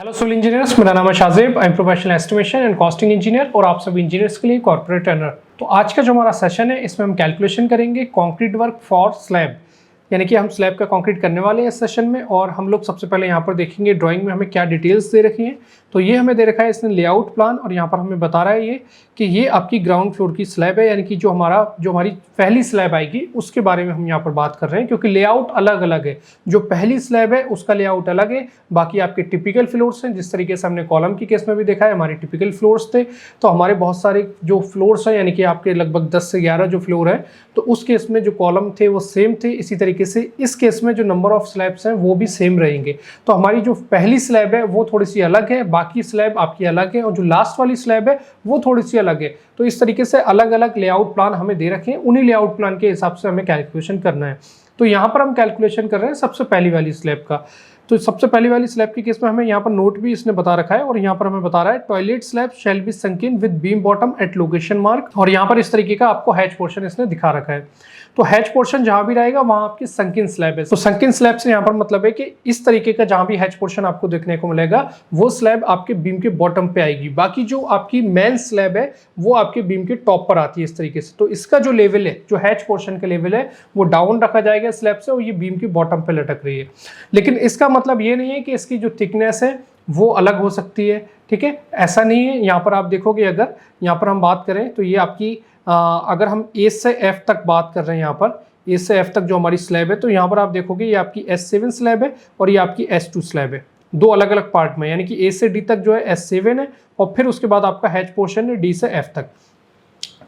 Hello civil engineers, मेरा नाम है Shahzeb. I am professional estimation and costing engineer और आप सभी इंजीनियर्स के लिए कॉर्पोरेट रनर। तो आज का जो हमारा सेशन है इसमें हम कैलकुलेशन करेंगे कंक्रीट वर्क फॉर स्लैब, यानी कि हम स्लैब का कंक्रीट करने वाले हैं इस सेशन में। और हम लोग सबसे पहले यहाँ पर देखेंगे ड्राइंग में हमें क्या डिटेल्स दे रखी हैं। तो ये हमें दे रखा है इसने लेआउट प्लान, और यहाँ पर हमें बता रहा है ये कि ये आपकी ग्राउंड फ्लोर की स्लैब है, यानी कि जो हमारी पहली स्लैब आएगी उसके बारे में हम यहाँ पर बात कर रहे हैं, क्योंकि लेआउट अलग अलग है। जो पहली स्लैब है उसका लेआउट अलग है, बाकी आपके टिपिकल फ्लोर्स हैं। जिस तरीके से हमने कॉलम की केस में भी देखा है, हमारे टिपिकल फ्लोर्स थे, तो हमारे बहुत सारे जो फ्लोर्स हैं, यानी कि आपके लगभग 10 से 11 जो फ्लोर है, तो उस केस में जो कॉलम थे वो सेम थे। इसी तरीके से इस केस में जो नंबर ऑफ स्लैब्स हैं वो भी सेम रहेंगे। तो हमारी जो पहली स्लैब है वो थोड़ी सी अलग है, बाकी स्लैब आपकी अलग है, और जो लास्ट वाली स्लैब है वो थोड़ी सी अलग है। तो इस तरीके से अलग अलग लेआउट प्लान हमें दे रखे हैं, उन्हीं लेआउट प्लान के हिसाब से हमें कैलकुलेशन करना है। तो यहाँ पर हम कैलकुलेशन कर रहे हैं सबसे पहली वाली स्लैब का। तो सबसे पहली वाली स्लैब के केस में हमें यहाँ पर नोट भी इसने बता रखा है, और यहाँ पर हमें बता रहा है toilet slab shall be sunken with beam bottom at location mark. और यहाँ पर इस तरीके का आपको हैच पोर्शन इसने दिखा रखा है। तो हैच पोर्शन जहां भी रहेगा वहां आपकी संकिन स्लैब है। तो संकिन स्लैब से यहाँ पर मतलब है कि इस तरीके का जहां भी हैच पोर्शन आपको देखने को मिलेगा वो स्लैब आपके बीम के बॉटम पे आएगी। बाकी जो आपकी मेन स्लैब है वो आपके बीम के टॉप पर आती है इस तरीके से। तो इसका जो लेवल है, जो हैच पोर्शन का लेवल है, वो डाउन रखा जाएगा स्लैब से, और ये बीम के बॉटम पे लटक रही है। लेकिन इसका मतलब ये नहीं है कि इसकी जो थिकनेस है वो अलग हो सकती है, ठीक है, ऐसा नहीं है। यहाँ पर आप देखोगे, अगर यहाँ पर हम बात करें तो ये आपकी अगर हम ए से एफ तक बात कर रहे हैं, यहाँ पर ए से एफ तक जो हमारी स्लैब है, तो यहाँ पर आप देखोगे ये आपकी S7 स्लैब है और ये आपकी S2 स्लैब है, दो अलग अलग पार्ट में। यानी कि ए से डी तक जो है S7 है, और फिर उसके बाद आपका हैच पोर्शन है डी से एफ तक।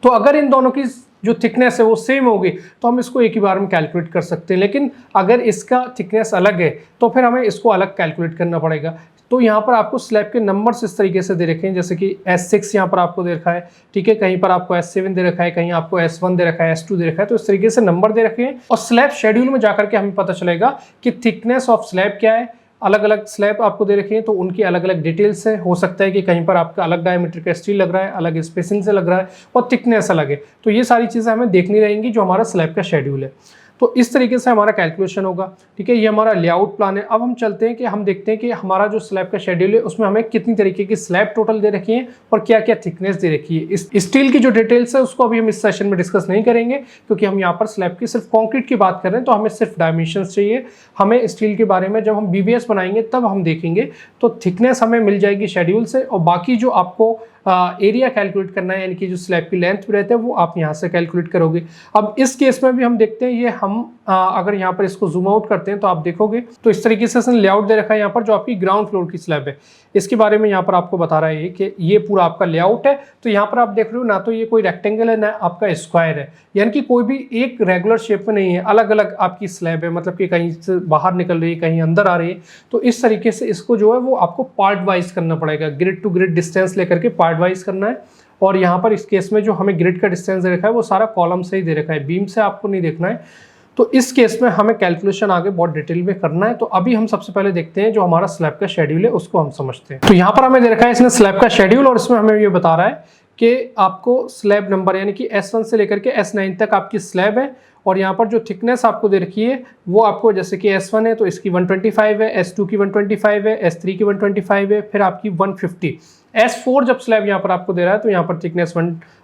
तो अगर इन दोनों की जो थिकनेस है वो सेम होगी तो हम इसको एक ही बार में कैलकुलेट कर सकते हैं। लेकिन अगर इसका थिकनेस अलग है तो फिर हमें इसको अलग कैलकुलेट करना पड़ेगा। तो यहाँ पर आपको स्लैब के नंबर्स इस तरीके से दे रखे हैं, जैसे कि S6 यहाँ पर आपको दे रखा है, ठीक है, कहीं पर आपको S7 दे रखा है, कहीं आपको S1 दे रखा है, S2 दे रखा है। तो इस तरीके से नंबर दे रखे हैं, और स्लैब शेड्यूल में जाकर के हमें पता चलेगा कि थिकनेस ऑफ स्लैब क्या है। अलग अलग स्लैब आपको दे रखे हैं तो उनकी अलग अलग डिटेल्स है। हो सकता है कि कहीं पर आपका अलग डायमीटर का स्टील लग रहा है, अलग स्पेसिंग से लग रहा है, और थिकनेस अलग है। तो ये सारी चीज़ें हमें देखनी रहेंगी जो हमारा स्लैब का शेड्यूल है। तो इस तरीके से हमारा कैलकुलेशन होगा, ठीक है। ये हमारा लेआउट प्लान है। अब हम चलते हैं कि हम देखते हैं कि हमारा जो स्लैब का शेड्यूल है उसमें हमें कितनी तरीके की स्लैब टोटल दे रखी है और क्या क्या थिकनेस दे रखी है। इस स्टील की जो डिटेल्स है उसको अभी हम इस सेशन में डिस्कस नहीं करेंगे, क्योंकि हम यहाँ पर स्लैब की सिर्फ कॉन्क्रीट की बात कर रहे हैं। तो हमें सिर्फ डायमेंशंस चाहिए। हमें स्टील के बारे में जब हम BBS बनाएंगे तब हम देखेंगे। तो थिकनेस हमें मिल जाएगी शेड्यूल से, और बाकी जो आपको एरिया कैलकुलेट करना है, यानी कि जो स्लैब की लेंथ भी रहते हैं वो आप यहाँ से कैलकुलेट करोगे। अब इस केस में भी हम देखते हैं, ये हम अगर यहाँ पर इसको जूम आउट करते हैं तो आप देखोगे तो इस तरीके से इसने लेआउट दे रखा है यहाँ पर, जो आपकी ग्राउंड फ्लोर की स्लैब है। इसके बारे में यहाँ पर आपको बता रहा है कि ये पूरा आपका लेआउट है। तो यहाँ पर आप देख रहे हो, ना तो ये कोई रेक्टेंगल है ना आपका स्क्वायर है, यानी कि कोई भी एक रेगुलर शेप में नहीं है, अलग अलग आपकी स्लैब है। मतलब कि कहीं से बाहर निकल रही है, कहीं अंदर आ रही है। तो इस तरीके से इसको जो है वो आपको पार्ट वाइज करना पड़ेगा, ग्रिड टू ग्रिड डिस्टेंस लेकर के पार्ट वाइज करना है। और यहाँ पर इस केस में जो हमें ग्रिड का डिस्टेंस दे रखा है वो सारा कॉलम से ही दे रखा है, बीम से आपको नहीं देखना है। तो इस केस में हमें कैलकुलेशन आगे बहुत डिटेल में करना है। तो अभी हम सबसे पहले देखते हैं जो हमारा स्लैब का शेड्यूल है उसको हम समझते हैं। तो यहाँ पर हमें दे रखा है इसने स्लैब का शेड्यूल, और इसमें हमें ये बता रहा है कि आपको स्लैब नंबर यानी कि S1 से लेकर के S9 तक आपकी स्लैब है। और यहाँ पर जो थिकनेस आपको दे रखी है वो आपको, जैसे कि S1 है तो इसकी 125 है, S2 की 125 है, S3 की 125 है, फिर आपकी 150। S4 जब स्लैब यहाँ पर आपको दे रहा है तो यहाँ पर थिकनेस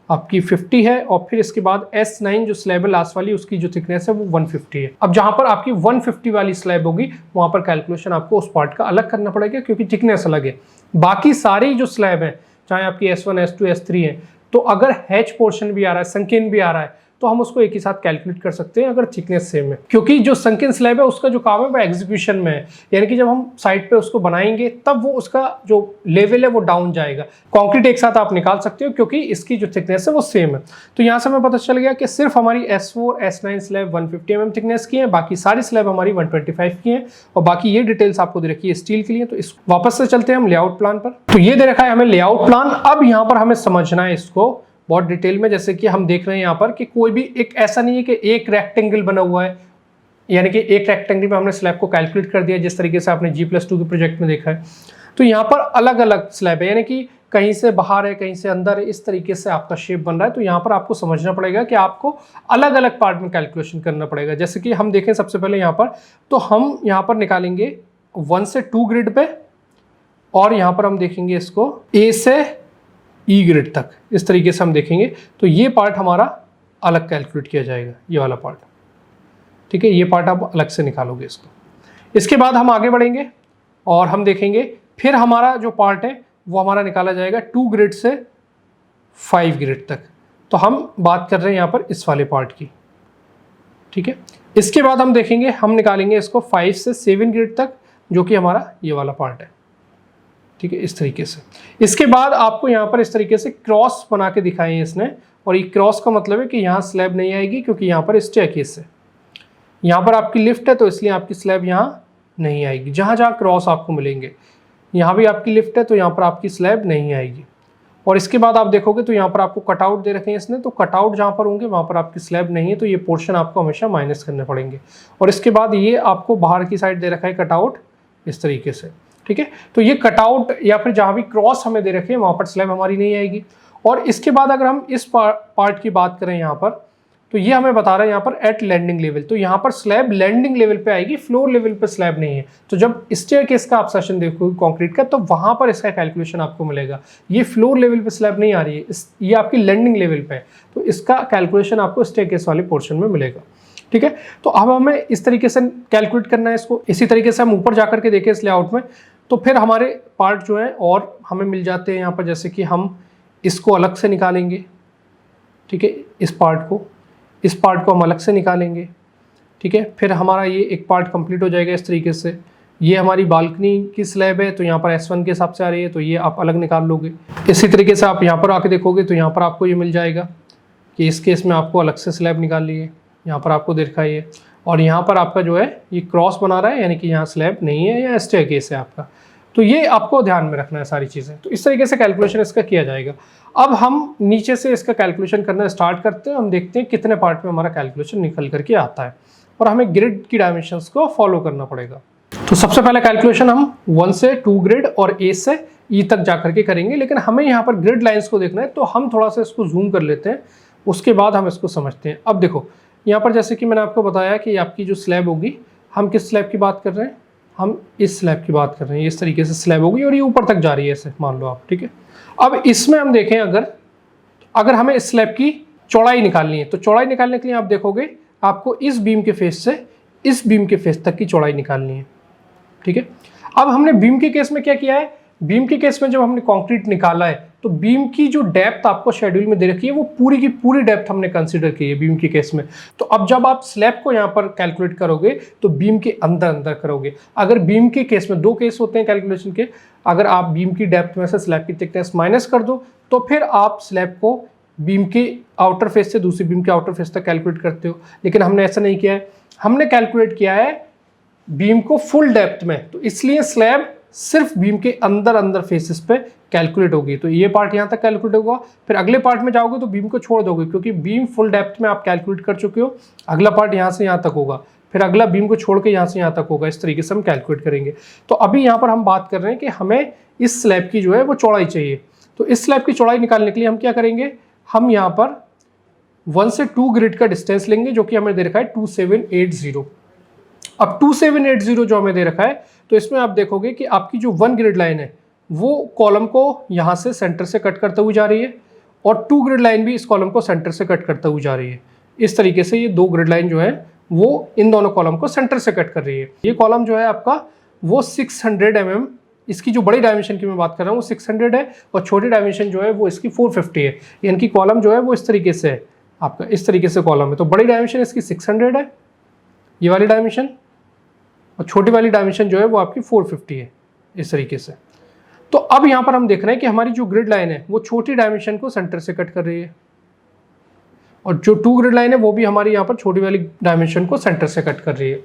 आपकी 50 है, और फिर इसके बाद S9 जो स्लैब है लास्ट वाली, उसकी जो थिकनेस है वो 150 है। अब जहाँ पर आपकी 150 वाली स्लैब होगी वहाँ पर कैलकुलेशन आपको उस पार्ट का अलग करना पड़ेगा, क्योंकि थिकनेस अलग है। बाकी सारी जो स्लैब है, चाहे आपकी S1 S2 S3 है, तो अगर हैच पोर्शन भी आ रहा है, संकीर्ण भी आ रहा है, तो हम उसको एक ही साथ कैलकुलेट कर सकते हैं अगर थिकनेस सेम है। क्योंकि जो संकीर्ण स्लैब है उसका जो काम है वो एग्जीक्यूशन में है, यानी कि जब हम साइड पे उसको बनाएंगे तब वो उसका जो लेवल है वो डाउन जाएगा। कंक्रीट एक साथ आप निकाल सकते हो क्योंकि इसकी जो थिकनेस है वो सेम है। तो यहाँ से हमें पता चल गया कि सिर्फ हमारी S4 S9 slab 150 mm thickness की है, बाकी सारी स्लैब हमारी 125 की है, और बाकी ये डिटेल्स आपको दे रखी है स्टील के लिए। तो इस वापस से चलते हैं हम लेआउट प्लान पर। तो ये दे रखा है हमें लेआउट प्लान। अब यहाँ पर हमें समझना है इसको बहुत डिटेल में। जैसे कि हम देख रहे हैं यहाँ पर कि कोई भी एक ऐसा नहीं है कि एक रेक्टेंगल बना हुआ है, यानी कि एक रेक्टेंगल में हमने स्लैब को कैलकुलेट कर दिया, जिस तरीके से आपने G+2 के प्रोजेक्ट में देखा है। तो यहाँ पर अलग अलग स्लैब है, यानी कि कहीं से बाहर है, कहीं से अंदर है, इस तरीके से आपका शेप बन रहा है। तो यहाँ पर आपको समझना पड़ेगा कि आपको अलग अलग पार्ट में कैलकुलेशन करना पड़ेगा। जैसे कि हम देखें सबसे पहले यहाँ पर, तो हम यहाँ पर निकालेंगे 1 से 2 ग्रिड पे, और यहाँ पर हम देखेंगे इसको ए से ई ग्रिड तक, इस तरीके से हम देखेंगे। तो ये पार्ट हमारा अलग कैलकुलेट किया जाएगा, ये वाला पार्ट, ठीक है। ये पार्ट आप अलग से निकालोगे इसको। इसके बाद हम आगे बढ़ेंगे और हम देखेंगे फिर हमारा जो पार्ट है वो हमारा निकाला जाएगा 2 ग्रिड से 5 ग्रिड तक। तो हम बात कर रहे हैं यहाँ पर इस वाले पार्ट की, ठीक है। इसके बाद हम देखेंगे, हम निकालेंगे इसको 5 से 7 ग्रिड तक, जो कि हमारा ये वाला पार्ट है, ठीक है, इस तरीके से। इसके बाद आपको यहाँ पर इस तरीके से क्रॉस बना के दिखाए हैं इसने, और ये क्रॉस का मतलब है कि यहाँ स्लैब नहीं आएगी, क्योंकि यहाँ पर स्टेयरकेस है। यहाँ पर आपकी लिफ्ट है तो इसलिए आपकी स्लैब यहाँ नहीं आएगी। जहाँ जहाँ क्रॉस आपको मिलेंगे, यहाँ भी आपकी लिफ्ट है तो यहाँ पर आपकी स्लैब नहीं आएगी। और इसके बाद आप देखोगे तो यहाँ पर आपको कटआउट दे रखे हैं इसने, तो कटआउट जहाँ पर होंगे वहाँ पर आपकी स्लैब नहीं है, तो ये पोर्शन आपको हमेशा माइनस करने पड़ेंगे। और इसके बाद ये आपको बाहर की साइड दे रखा है कटआउट, इस तरीके से, ठीक है। तो ये कटआउट या फिर जहाँ भी क्रॉस हमें दे रखे हैं वहाँ पर स्लैब हमारी नहीं आएगी। और इसके बाद अगर हम इस पार्ट की बात करें यहाँ पर, तो ये हमें बता रहा है यहाँ पर एट लैंडिंग लेवल, तो यहाँ पर स्लैब लैंडिंग लेवल पे आएगी, फ्लोर लेवल पे स्लैब नहीं है। तो जब स्टेयरकेस का आप सेक्शन देखोगे कंक्रीट का, तो वहाँ पर इसका कैलकुलेशन आपको मिलेगा। ये फ्लोर लेवल पे स्लैब नहीं आ रही है, ये आपकी लैंडिंग लेवल पे है, तो इसका कैलकुलेशन आपको स्टेयरकेस वाले पोर्शन में मिलेगा, ठीक है। तो अब हमें इस तरीके से कैलकुलेट करना है इसको। इसी तरीके से हम ऊपर जाकर के देखें इस लेआउट में, तो फिर हमारे पार्ट जो है और हमें मिल जाते हैं यहाँ पर, जैसे कि हम इसको अलग से निकालेंगे, ठीक है, इस पार्ट को हम अलग से निकालेंगे, ठीक है। फिर हमारा ये एक पार्ट कंप्लीट हो जाएगा इस तरीके से। ये हमारी बालकनी की स्लैब है, तो यहाँ पर S1 के हिसाब से आ रही है, तो ये आप अलग निकाल लोगे। इसी तरीके से आप यहाँ पर आके देखोगे तो यहाँ पर आपको ये मिल जाएगा कि इस केस में आपको अलग से स्लैब निकाल लिए, यहाँ पर आपको देखा है। और यहाँ पर आपका जो है ये क्रॉस बना रहा है, यानी कि यहाँ स्लैब नहीं है, या स्टेयरकेस है आपका। तो ये आपको ध्यान में रखना है सारी चीज़ें। तो इस तरीके से कैलकुलेशन इसका किया जाएगा। अब हम नीचे से इसका कैलकुलेशन करना स्टार्ट करते हैं। हम देखते हैं कितने पार्ट में हमारा कैलकुलेशन निकल करके आता है, और हमें ग्रिड की डायमेंशंस को फॉलो करना पड़ेगा। तो सबसे पहला कैलकुलेशन हम 1 से 2 ग्रिड और A से E तक जा करके करेंगे, लेकिन हमें यहाँ पर ग्रिड लाइन्स को देखना है, तो हम थोड़ा सा इसको जूम कर लेते हैं, उसके बाद हम इसको समझते हैं। अब देखो यहाँ पर, जैसे कि मैंने आपको बताया कि आपकी जो स्लैब होगी, हम किस स्लैब की बात कर रहे हैं, हम इस स्लैब की बात कर रहे हैं। इस तरीके से स्लैब होगी और ये ऊपर तक जा रही है, ऐसे मान लो आप, ठीक है। अब इसमें हम देखें, अगर हमें इस स्लैब की चौड़ाई निकालनी है, तो चौड़ाई निकालने के लिए आप देखोगे आपको इस बीम के फेस से इस बीम के फेस तक की चौड़ाई निकालनी है, ठीक है। अब हमने बीम के केस में क्या किया है, बीम के केस में जब हमने कंक्रीट निकाला है, तो बीम की जो डेप्थ आपको शेड्यूल में दे रखी है, वो पूरी की पूरी डेप्थ हमने कंसीडर की है बीम के केस में। तो अब जब आप स्लैब को यहाँ पर कैलकुलेट करोगे, तो बीम के अंदर करोगे। अगर बीम के केस में 2 केस होते हैं कैलकुलेशन के, अगर आप बीम की डेप्थ में से स्लैब की थिकनेस माइनस कर दो, तो फिर आप स्लैब को बीम के आउटर फेस से दूसरी बीम के आउटर फेस तक कैलकुलेट करते हो। लेकिन हमने ऐसा नहीं किया है, हमने कैलकुलेट किया है बीम को फुल डेप्थ में, तो इसलिए स्लैब सिर्फ बीम के अंदर फेसेस पे कैलकुलेट होगी। तो ये पार्ट यहाँ तक कैलकुलेट होगा, फिर अगले पार्ट में जाओगे तो बीम को छोड़ दोगे, क्योंकि बीम फुल डेप्थ में आप कैलकुलेट कर चुके हो। अगला पार्ट यहाँ से यहाँ तक होगा, फिर अगला बीम को छोड़ के यहाँ से यहाँ तक होगा। इस तरीके से हम कैलकुलेट करेंगे। तो अभी यहाँ पर हम बात कर रहे हैं कि हमें इस स्लैब की जो है वो चौड़ाई चाहिए। तो इस स्लैब की चौड़ाई निकालने के लिए हम क्या करेंगे, हम यहाँ पर 1 से 2 ग्रिड का डिस्टेंस लेंगे, जो कि हमें दे रखा है 2780। अब 2780 जो हमें दे रखा है, तो इसमें आप देखोगे कि आपकी जो 1 ग्रिड लाइन है वो कॉलम को यहाँ से सेंटर से कट करते हुए जा रही है, और 2 ग्रिड लाइन भी इस कॉलम को सेंटर से कट करते हुए जा रही है। इस तरीके से ये 2 ग्रिड लाइन जो है वो इन दोनों कॉलम को सेंटर से कट कर रही है। ये कॉलम जो है आपका वो 600 mm, इसकी जो बड़ी डायमेंशन की मैं बात कर रहा हूँ वो 600 है, और छोटी डायमेंशन जो है वो इसकी 450 है। यानी कि कॉलम जो है वो इस तरीके से है आपका, इस तरीके से कॉलम है। तो बड़ी डायमेंशन इसकी 600 है, ये वाली डायमेंशन, और छोटी वाली डायमेंशन जो है वो आपकी 450 है, इस तरीके से। तो अब यहाँ पर हम देख रहे हैं कि हमारी जो ग्रिड लाइन है वो छोटी डायमेंशन को सेंटर से कट कर रही है, और जो 2 ग्रिड लाइन है वो भी हमारी यहाँ पर छोटी वाली डायमेंशन को सेंटर से कट कर रही है।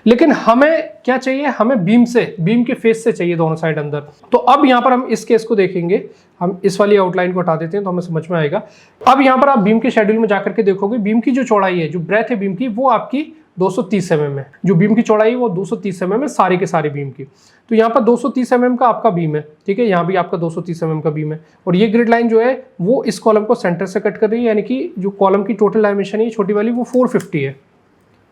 लेकिन हमें क्या चाहिए, हमें बीम के फेस से चाहिए दोनों साइड अंदर। तो अब यहाँ पर हम इस केस को देखेंगे, हम इस वाली आउटलाइन को हटा देते हैं तो हमें समझ में आएगा। अब यहाँ पर आप बीम के शेड्यूल में जाकर के देखोगे, बीम की जो चौड़ाई है, जो ब्रेथ है बीम की, वो आपकी 230 mm है। जो बीम की चौड़ाई है वो 230 mm है, सारी के सारे बीम की। तो यहाँ पर 230 mm का आपका बीम है, ठीक है। यहाँ भी आपका 230 mm का बीम है, और ये ग्रिड लाइन जो है वो इस कॉलम को सेंटर से कट कर रही है। यानी कि जो कॉलम की टोटल डायमेंशन है छोटी वाली वो 450 है,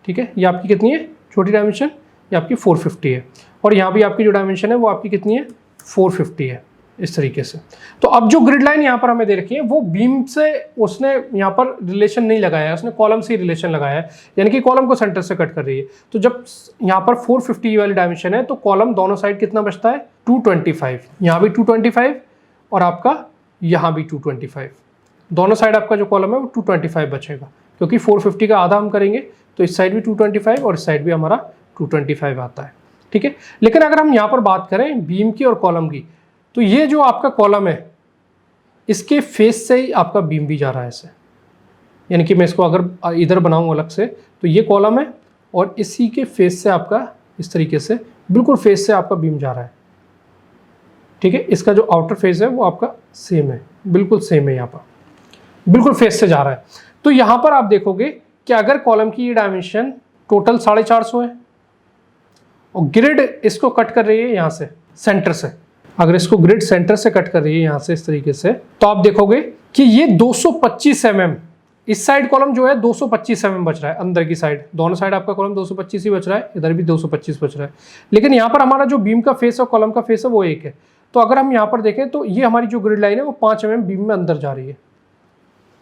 ठीक है। ये आपकी कितनी है छोटी डायमेंशन, ये आपकी 450 है। और यहाँ भी आपकी जो डायमेंशन है वो आपकी कितनी है 450 है इस तरीके से। तो अब जो ग्रिड लाइन यहाँ पर हमें दे रखी है वो बीम से उसने यहाँ पर रिलेशन नहीं लगाया है, उसने कॉलम से ही रिलेशन लगाया है, यानी कि कॉलम को सेंटर से कट कर रही है। तो जब यहाँ पर 450 वाली डायमेंशन है तो कॉलम दोनों साइड कितना बचता है 225, यहाँ भी 225 और आपका यहाँ भी 225, दोनों साइड आपका जो कॉलम है वो 225 बचेगा, क्योंकि 450 का आधा हम करेंगे तो इस साइड भी 225 और इस साइड भी हमारा 225 आता है। ठीक है, लेकिन अगर हम यहाँ पर बात करें बीम की और कॉलम की, तो ये जो आपका कॉलम है इसके फेस से ही आपका बीम भी जा रहा है ऐसे, यानी कि मैं इसको अगर इधर बनाऊं अलग से तो ये कॉलम है और इसी के फेस से आपका इस तरीके से बिल्कुल फेस से आपका बीम जा रहा है। ठीक है, इसका जो आउटर फेस है वो आपका सेम है, बिल्कुल सेम है, यहाँ पर बिल्कुल फेस से जा रहा है। तो यहाँ पर आप देखोगे कि अगर कॉलम की ये डायमेंशन टोटल 450 है और ग्रिड इसको कट कर रही है यहाँ से सेंटर से, अगर इसको ग्रिड सेंटर से कट कर रही है यहाँ से इस तरीके से, तो आप देखोगे कि ये 225 mm, इस साइड कॉलम जो है 225 mm बच रहा है, अंदर की साइड दोनों साइड आपका कॉलम 225 ही बच रहा है, इधर भी 225 बच रहा है। लेकिन यहाँ पर हमारा जो बीम का फेस और कॉलम का फेस है वो एक है। तो अगर हम यहाँ पर देखें तो ये हमारी जो ग्रिड लाइन है वो 5 mm बीम में अंदर जा रही है,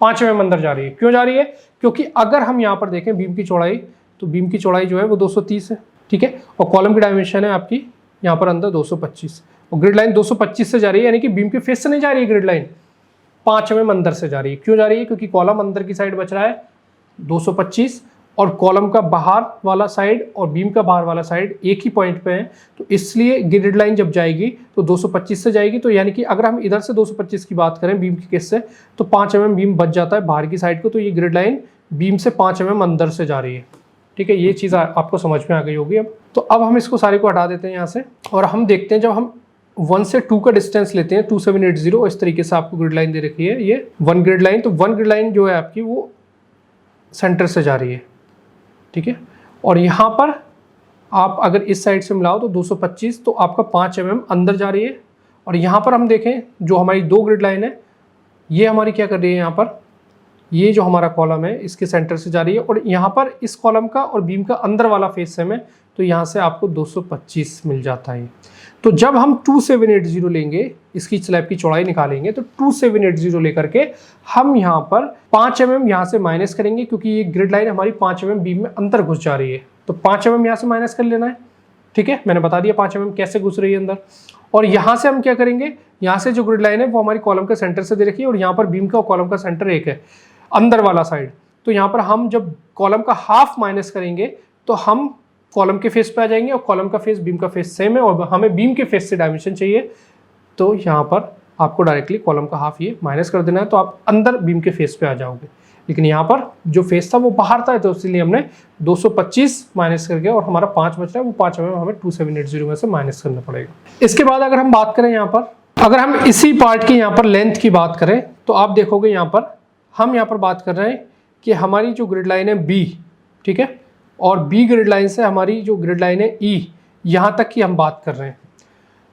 5 mm अंदर जा रही है। क्यों जा रही है? क्योंकि अगर हम यहाँ पर देखें बीम की चौड़ाई, तो बीम की चौड़ाई जो है वो 230 है। ठीक है, और कॉलम की डायमेंशन है आपकी यहाँ पर अंदर 225 और ग्रिड लाइन 225 से जा रही है, यानी कि बीम के फेस से नहीं जा रही है ग्रिड लाइन, 5 mm अंदर से जा रही है। क्यों जा रही है? क्योंकि कॉलम अंदर की साइड बच रहा है 225 और कॉलम का बाहर वाला साइड और बीम का बाहर वाला साइड एक ही पॉइंट पे है, तो इसलिए ग्रिड लाइन जब जाएगी तो 225 से जाएगी। तो यानी कि अगर हम इधर से 225 की बात करें बीम के केस से, तो 5 mm बीम बच जाता है बाहर की साइड को, तो ये ग्रिड लाइन बीम से 5 mm अंदर से जा रही है। ठीक है, ये चीज़ आपको समझ में आ गई होगी। अब तो अब हम इसको सारे को हटा देते हैं यहाँ से और हम देखते हैं जब हम 1 से 2 का डिस्टेंस लेते हैं 2780, इस तरीके से आपको ग्रिड लाइन दे रखी है ये 1 ग्रिड लाइन। तो 1 ग्रिड लाइन जो है आपकी वो सेंटर से जा रही है। ठीक है, और यहाँ पर आप अगर इस साइड से मिलाओ तो 225, तो आपका 5 mm अंदर जा रही है। और यहाँ पर हम देखें जो हमारी 2 ग्रिड लाइन है ये हमारी क्या कर रही है, यहाँ पर ये जो हमारा कॉलम है इसके सेंटर से जा रही है और यहाँ पर इस कॉलम का और बीम का अंदर वाला फेस सेम है, तो यहाँ से आपको 225 मिल जाता है। तो जब हम 2780 लेंगे, इसकी स्लैब की चौड़ाई निकालेंगे, तो 2780 लेकर के हम यहाँ पर 5 mm यहाँ से माइनस करेंगे, क्योंकि ये ग्रिड लाइन हमारी 5 mm बीम में अंदर घुस जा रही है, तो 5 mm यहाँ से माइनस कर लेना है। ठीक है, मैंने बता दिया 5 mm कैसे घुस रही है अंदर। और यहाँ से हम क्या करेंगे, यहाँ से जो ग्रिड लाइन है वो हमारी कॉलम के सेंटर से दे रखी है और यहाँ पर बीम का और कॉलम का सेंटर एक है, अंदर वाला साइड। तो यहाँ पर हम जब कॉलम का हाफ माइनस करेंगे तो हम कॉलम के फेस पे आ जाएंगे और कॉलम का फेस बीम का फेस सेम है और हमें बीम के फेस से डायमेंशन चाहिए, तो यहाँ पर आपको डायरेक्टली कॉलम का हाफ ये माइनस कर देना है, तो आप अंदर बीम के फेस पे आ जाओगे। लेकिन यहाँ पर जो फेस था वो बाहर था, तो इसलिए हमने 225 माइनस करके और हमारा 5 बच रहा है, वो 5 mm हमें 2780 में से माइनस करना पड़ेगा। इसके बाद अगर हम बात करें यहाँ पर, अगर हम इसी पार्ट की यहाँ पर लेंथ की बात करें, तो आप देखोगे यहाँ पर हम यहाँ पर बात कर रहे हैं कि हमारी जो ग्रिड लाइन है बी, ठीक है, और बी ग्रिड लाइन से हमारी जो ग्रिड लाइन है ई, यहाँ तक की हम बात कर रहे हैं।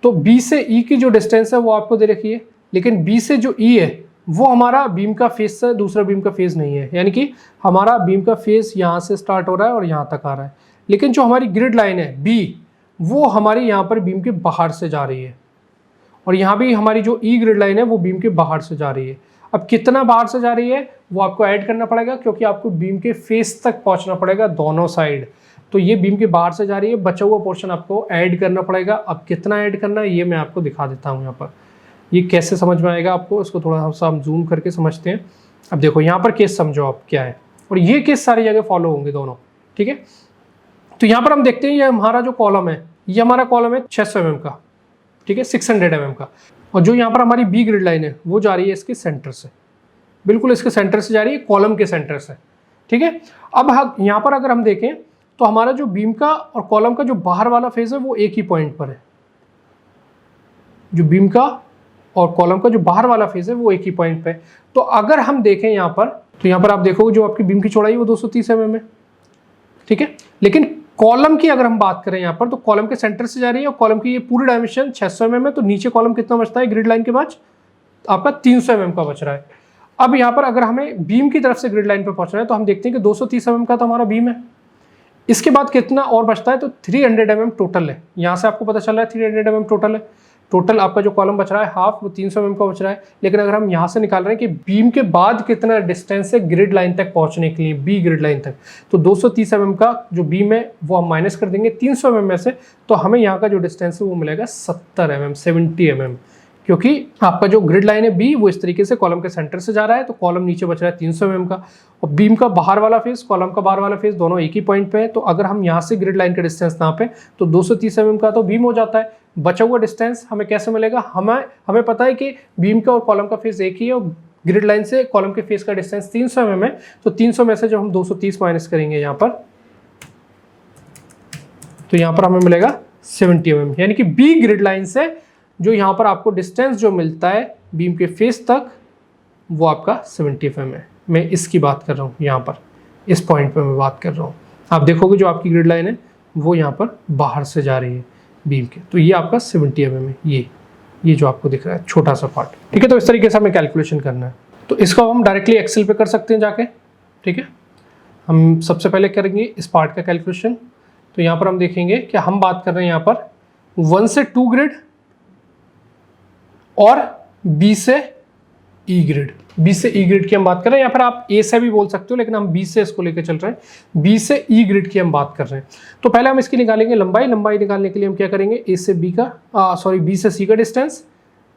तो बी से ई की जो डिस्टेंस है वो आपको दे रखी है, लेकिन बी से जो ई है वो हमारा बीम का फेस से दूसरा बीम का फेस नहीं है, यानी कि हमारा बीम का फेस यहाँ से स्टार्ट हो रहा है और यहाँ तक आ रहा है। लेकिन जो हमारी ग्रिड लाइन है बी, वो हमारी यहाँ पर बीम के बाहर से जा रही है और यहाँ भी हमारी जो ई ग्रिड लाइन है वो बीम के बाहर से जा रही है। अब कितना बाहर से जा रही है वो आपको ऐड करना पड़ेगा, क्योंकि आपको बीम के फेस तक पहुंचना पड़ेगा दोनों साइड। तो ये बीम के बाहर से जा रही है, बचा हुआ पोर्शन आपको ऐड करना पड़ेगा। अब कितना ऐड करना है ये मैं आपको दिखा देता हूँ। यहाँ पर ये कैसे समझ में आएगा आपको, इसको थोड़ा सा हम जूम करके समझते हैं। अब देखो यहाँ पर केस समझो आप क्या है, और ये केस सारी जगह फॉलो होंगे दोनों, ठीक है। तो यहाँ पर हम देखते हैं ये हमारा जो कॉलम है, ये हमारा कॉलम है 600 mm का, ठीक है, 600 mm का। और जो यहाँ पर हमारी बी ग्रिड लाइन है वो जा रही है इसके सेंटर से, बिल्कुल इसके सेंटर से जा रही है, कॉलम के सेंटर से, ठीक है। अब यहाँ पर अगर हम देखें तो हमारा जो बीम का और कॉलम का जो बाहर वाला फेस है वो एक ही पॉइंट पर है। जो बीम का और कॉलम का जो बाहर वाला फेस है वो एक ही पॉइंट पे है। तो अगर हम देखें यहाँ पर, तो यहाँ पर आप देखोगे जो आपकी बीम की चौड़ाई वो 230 mm है, ठीक है। लेकिन कॉलम की अगर हम बात करें यहाँ पर, तो कॉलम के सेंटर से जा रही है और कॉलम की ये पूरी डायमेंशन 600 mm है। तो नीचे कॉलम कितना बचता है ग्रिड लाइन के बाद, आपका 300 mm का बच रहा है। अब यहाँ पर अगर हमें बीम की तरफ से ग्रिड लाइन पे पहुंचना है तो हम देखते हैं कि 230 mm का तो हमारा बीम है। इसके बाद कितना और बचता है, तो 300 mm टोटल है। यहाँ से आपको पता चल रहा है 300 mm टोटल है। टोटल आपका जो कॉलम बच रहा है हाफ, वो 300 mm का बच रहा है। लेकिन अगर हम यहाँ से निकाल रहे हैं कि बीम के बाद कितना डिस्टेंस है ग्रिड लाइन तक पहुँचने के लिए, बी ग्रिड लाइन तक, तो 230 mm का जो बीम है वो हम माइनस कर देंगे 300 mm में से, तो हमें यहाँ का जो डिस्टेंस है वो मिलेगा 70 mm, 70 mm। क्योंकि आपका जो ग्रिड लाइन है बी वो इस तरीके से कॉलम के सेंटर से जा रहा है, तो कॉलम नीचे बच रहा है 300 mm का, और बीम का बाहर वाला फेस, कॉलम का बाहर वाला फेस, दोनों एक ही पॉइंट पे है। तो अगर हम यहाँ से ग्रिड लाइन का डिस्टेंस नापें तो 230 mm का तो बीम हो जाता है। बचा हुआ डिस्टेंस हमें कैसे मिलेगा, हमें पता है कि बीम का और कॉलम का फेस एक ही है, और ग्रिड लाइन से कॉलम के फेस का डिस्टेंस 300 mm है। तो 300 में से जब हम 230 माइनस करेंगे यहाँ पर, तो यहाँ पर हमें मिलेगा 70 mm, यानी कि बी ग्रिड लाइन से जो यहाँ पर आपको डिस्टेंस जो मिलता है बीम के फेस तक वो आपका 70 mm है। मैं इसकी बात कर रहा हूँ, यहाँ पर इस पॉइंट पे मैं बात कर रहा हूँ। आप देखोगे जो आपकी ग्रिड लाइन है वो यहाँ पर बाहर से जा रही है बीम के, तो ये आपका 70 mm है, ये जो आपको दिख रहा है छोटा सा पार्ट, ठीक है। तो इस तरीके से हमें कैलकुलेशन करना है। तो इसको हम डायरेक्टली एक्सेल पे कर सकते हैं जाके, ठीक है। हम सबसे पहले करेंगे इस पार्ट का कैलकुलेशन। तो यहाँ पर हम देखेंगे कि हम बात कर रहे हैं यहाँ पर 1 से 2 ग्रिड और B से E ग्रिड, B से E ग्रिड की हम बात कर रहे हैं, या फिर आप A से भी बोल सकते हो, लेकिन हम B से इसको लेकर चल रहे हैं। B से E ग्रिड की हम बात कर रहे हैं। तो पहले हम इसकी निकालेंगे लंबाई निकालने के लिए हम क्या करेंगे, A से B का B से C का डिस्टेंस,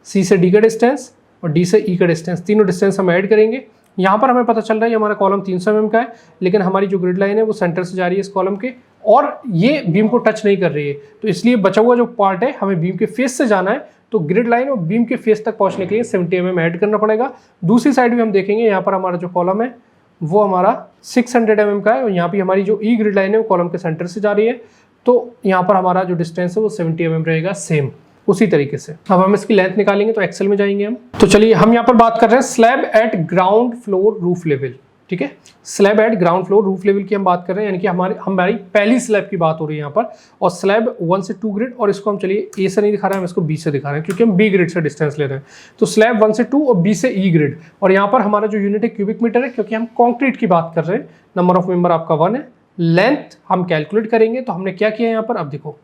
C से D का डिस्टेंस और D से E का डिस्टेंस, तीनों डिस्टेंस हम ऐड करेंगे। यहाँ पर हमें पता चल रहा है हमारा कॉलम 300 mm का है, लेकिन हमारी जो ग्रिड लाइन है वो सेंटर से जा रही है इस कॉलम के, और ये बीम को टच नहीं कर रही है। तो इसलिए बचा हुआ जो पार्ट है हमें बीम के फेस से जाना है, तो ग्रिड लाइन और बीम के फेस तक पहुंचने के लिए 70 mm ऐड करना पड़ेगा। दूसरी साइड भी हम देखेंगे, यहाँ पर हमारा जो कॉलम है वो हमारा 600 mm का है, और यहाँ भी हमारी जो ई ग्रिड लाइन है वो कॉलम के सेंटर से जा रही है, तो यहाँ पर हमारा जो डिस्टेंस है वो 70 mm रहेगा सेम उसी तरीके से। अब हम इसकी लेंथ निकालेंगे, तो एक्सेल में जाएंगे हम। तो चलिए हम यहाँ पर बात कर रहे हैं slab eight ground floor roof level, ठीक है। Slab eight ground floor roof level की हम बात कर रहे हैं, यानी कि हमारी पहली स्लैब की बात हो रही है यहाँ पर, और स्लैब 1 से 2 ग्रिड, और इसको हम चलिए ए से नहीं दिखा रहे हैं, हम इसको बी से दिखा रहे हैं क्योंकि हम बी ग्रिड से डिस्टेंस ले रहे हैं। तो स्लैब 1 से 2 और बी से ई ग्रिड, और यहाँ पर हमारा जो यूनिट है क्यूबिक मीटर है, क्योंकि हम कॉन्क्रीट की बात कर रहे हैं। नंबर ऑफ मेंबर आपका 1 है। लेंथ हम कैलकुलेट करेंगे, तो हमने क्या किया यहाँ पर, अब देखो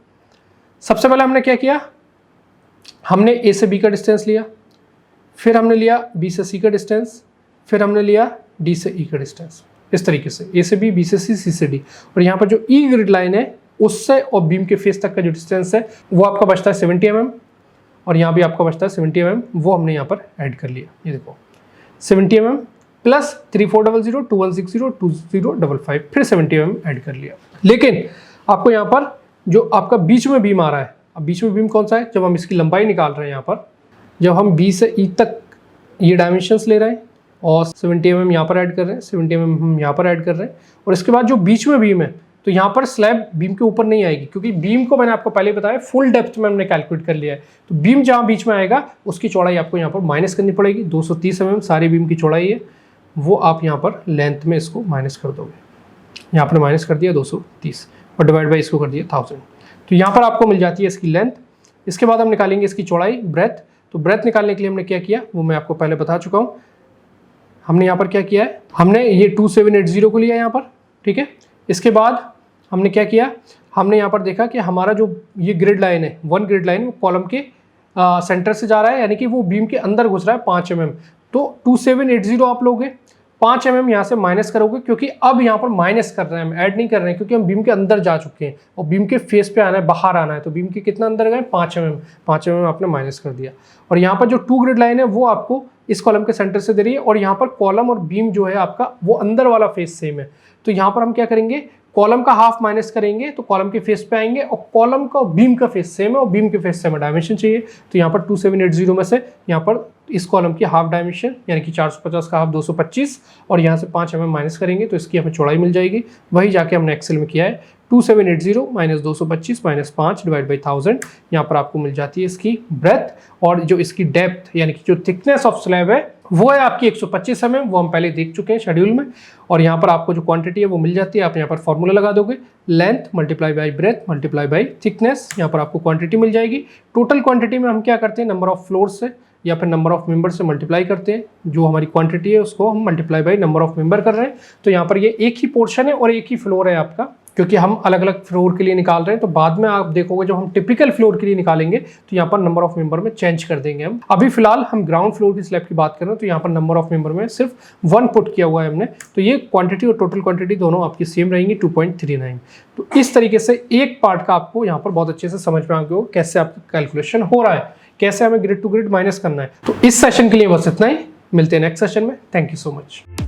सबसे पहले हमने क्या किया, हमने ए से बी का डिस्टेंस लिया, फिर हमने लिया बी से सी का डिस्टेंस, फिर हमने लिया डी से ई का डिस्टेंस, इस तरीके से ए से बी से सी, सी से डी। और यहाँ पर जो ई ग्रिड लाइन है उससे और बीम के फेस तक का जो डिस्टेंस है वो आपका बचता है 70 mm, और यहाँ भी आपका बचता है 70 mm, वो हमने यहाँ पर ऐड कर लिया। ये देखो 70 mm प्लस 3400 2160 2055, फिर 70 mm ऐड कर लिया। लेकिन आपको यहाँ पर जो आपका बीच में बीम आ रहा है, अब बीच में बीम कौन सा है, जब हम इसकी लंबाई निकाल रहे हैं यहाँ पर, जब हम बी से ई तक ये डायमेंशंस ले रहे हैं और 70 mm यहाँ पर ऐड कर रहे हैं, 70 mm हम यहाँ पर ऐड कर रहे हैं, और इसके बाद जो बीच में बीम है, तो यहाँ पर स्लैब बीम के ऊपर नहीं आएगी, क्योंकि बीम को मैंने आपको पहले बताया फुल डेप्थ में हमने कैलकुलेट कर लिया है। तो बीम जहाँ बीच में आएगा उसकी चौड़ाई आपको यहाँ पर माइनस करनी पड़ेगी। 230 mm सारी बीम की चौड़ाई है, वो आप यहाँ पर लेंथ में इसको माइनस कर दोगे। यहाँ पर माइनस कर दिया 230 और डिवाइड बाई इसको कर दिया 1000, तो यहाँ पर आपको मिल जाती है इसकी लेंथ। इसके बाद हम निकालेंगे इसकी चौड़ाई, ब्रेथ। तो ब्रेथ निकालने के लिए हमने क्या किया वो मैं आपको पहले बता चुका हूँ। हमने यहाँ पर क्या किया है, हमने ये 2780 को लिया यहाँ पर, ठीक है। इसके बाद हमने क्या किया, हमने यहाँ पर देखा कि हमारा जो ये ग्रिड लाइन है, 1 ग्रिड लाइन, वो कॉलम के सेंटर से जा रहा है, यानी कि वो बीम के अंदर घुस रहा है 5 mm। तो 2780 आप लोगे, 5 mm यहाँ से माइनस करोगे, क्योंकि अब यहाँ पर माइनस कर रहे हैं हम, ऐड नहीं कर रहे हैं, क्योंकि हम बीम के अंदर जा चुके हैं और बीम के फेस पे आना है, बाहर आना है। तो बीम के कितना अंदर गए, 5 mm आपने माइनस कर दिया। और यहाँ पर जो 2 ग्रिड लाइन है वो आपको इस कॉलम के सेंटर से दे रही है, और यहाँ पर कॉलम और बीम जो है आपका वो अंदर वाला फेस सेम है। तो यहाँ पर हम क्या करेंगे, कॉलम का हाफ माइनस करेंगे तो कॉलम के फेस पे आएंगे, और कॉलम का बीम का फेस सेम है और बीम के फेस सेम डायमेंशन चाहिए। तो यहाँ पर 2780 में से यहाँ पर इस कॉलम की हाफ डायमेंशन यानी कि 450 का हाफ 225, और यहाँ से 5 mm माइनस करेंगे तो इसकी हमें चौड़ाई मिल जाएगी। वही जाके हमने एक्सेल में किया है, 2780 माइनस 225 माइनस 5 डिवाइड बाई 1000, यहाँ पर आपको मिल जाती है इसकी ब्रेथ। और जो इसकी डेप्थ यानी कि जो थिकनेस ऑफ स्लैब है वो है आपकी 125 mm, वो हम पहले देख चुके हैं शेड्यूल में। और यहाँ पर आपको जो क्वांटिटी है वो मिल जाती है, आप यहाँ पर फॉर्मूला लगा दोगे, length multiply by breath multiply by thickness, यहाँ पर आपको क्वांटिटी मिल जाएगी। टोटल क्वांटिटी में हम क्या करते हैं, नंबर ऑफ फ्लोर से या फिर नंबर ऑफ मेंबर से मल्टीप्लाई करते हैं। जो हमारी क्वांटिटी है उसको हम multiply by number of member कर रहे हैं। तो यहाँ पर ये एक ही पोर्शन है और एक ही फ्लोर है आपका, क्योंकि हम अलग अलग फ्लोर के लिए निकाल रहे हैं। तो बाद में आप देखोगे जब हम टिपिकल फ्लोर के लिए निकालेंगे तो यहाँ पर नंबर ऑफ मेंबर में चेंज कर देंगे हम। अभी फिलहाल हम ग्राउंड फ्लोर की स्लैब की बात कर रहे हैं, तो यहाँ पर नंबर ऑफ मेंबर में सिर्फ 1 पुट किया हुआ है हमने। तो ये क्वांटिटी और टोटल क्वांटिटी दोनों आपकी सेम रहेंगी 2.39। तो इस तरीके से एक पार्ट का आपको यहाँ पर बहुत अच्छे से समझ में आ गया कैसे आपका कैलकुलेशन हो रहा है, कैसे हमें ग्रिड टू ग्रिड माइनस करना है। तो इस सेशन के लिए बस इतना ही, मिलते हैं नेक्स्ट सेशन में। Thank you so much.